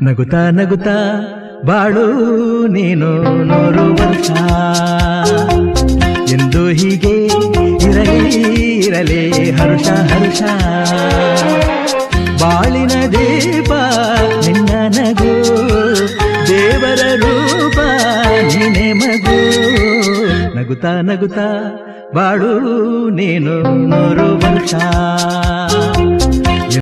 ನಗುತ್ತಾ ನಗುತ್ತಾ ಬಾಳು ನೀನು 100 ವರ್ಷ ಎಂದು ಹೀಗೆ ಇರಲಿ ಇರಲಿ ಹರುಷ ಹರುಷ ಬಾಳಿನ ದೀಪ ನಿನ್ನ ನಗು ದೇವರ ರೂಪ ನೀನೆ ಮಗು ನಗುತ್ತಾ ನಗುತ್ತಾ ಬಾಳು ನೀನು 100 ವರ್ಷ